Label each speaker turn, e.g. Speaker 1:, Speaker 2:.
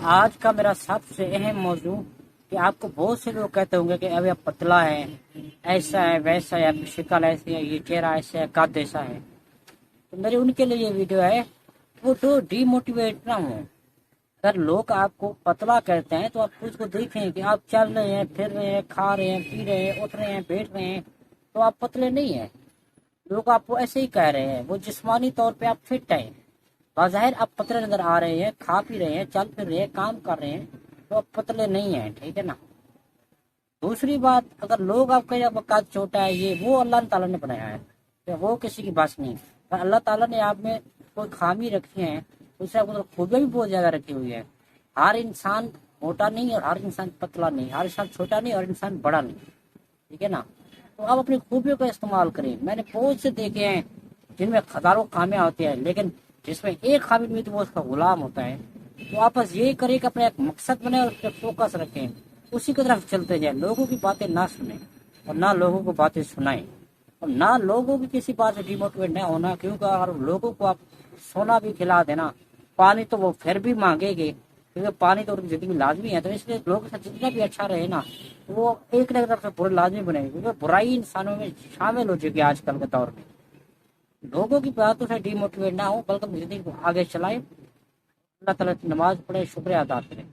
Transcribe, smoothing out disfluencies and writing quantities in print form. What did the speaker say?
Speaker 1: آج کا میرا سب سے اہم موضوع کہ آپ کو بہت سے لوگ کہتے ہوں گے کہ ابھی آپ پتلا ہے، ایسا ہے ویسا ہے، آپ کی شکل ایسی ہے، یہ چہرہ ایسا ہے، قد ایسا ہے. تو میری ان کے لیے یہ ویڈیو ہے. وہ تو ڈی موٹیویٹ نہ ہوں. اگر لوگ آپ کو پتلا کہتے ہیں تو آپ اس کو دیکھیں کہ آپ چل رہے ہیں، پھر رہے ہیں، کھا رہے ہیں، پی رہے ہیں، اٹھ رہے ہیں، بیٹھ رہے ہیں، تو آپ پتلے نہیں ہیں. لوگ آپ کو ایسے ہی کہہ رہے ہیں. وہ جسمانی طور پہ آپ فٹ ہیں، بظاہر آپ پتلے نظر آ رہے ہیں، کھا پی رہے ہیں، چل پھر رہے ہیں، کام کر رہے ہیں، تو آپ پتلے نہیں ہیں. ٹھیک ہے نا. دوسری بات، اگر لوگ آپ کا قد چھوٹا ہے، یہ وہ اللہ تعالیٰ نے بنایا ہے، وہ کسی کی بات نہیں. پر اللہ تعالیٰ نے آپ میں کوئی خامی رکھی ہے، اس سے خوبیاں بھی بہت زیادہ رکھی ہوئی ہے. ہر انسان موٹا نہیں اور ہر انسان پتلا نہیں، ہر انسان چھوٹا نہیں اور انسان بڑا نہیں. ٹھیک ہے نا. تو آپ اپنی خوبیوں کا استعمال کریں. میں نے بہت سے دیکھے ہیں جن میں ہزاروں خامیاں ہوتی ہیں، لیکن جس میں ایک خامی بھی تو وہ اس کا غلام ہوتا ہے. تو آپ بس یہی کریں کہ اپنا ایک مقصد بنے اور اس پہ فوکس رکھیں، اسی کی طرف چلتے جائیں. لوگوں کی باتیں نہ سنیں اور نہ لوگوں کو باتیں سنائیں، اور نہ لوگوں کی کسی بات سے ڈی موٹیویٹ نہ ہونا. کیونکہ اگر لوگوں کو آپ سونا بھی کھلا دینا، پانی تو وہ پھر بھی مانگے گے، کیونکہ پانی تو ان کی زندگی لازمی ہے. تو اس لیے لوگوں کے ساتھ جتنا بھی اچھا رہے نا، وہ ایک نہ ایک طرف سے برے لازمی بنے گی، کیونکہ برائی انسانوں میں شامل ہو چکی ہے آج کل کے دور میں. لوگوں کی باتوں سے ڈی موٹیویٹ نہ ہو، بلکہ زندگی کو آگے چلائیں. اللہ تعالیٰ کی نماز پڑھے، شکریہ ادا کریں.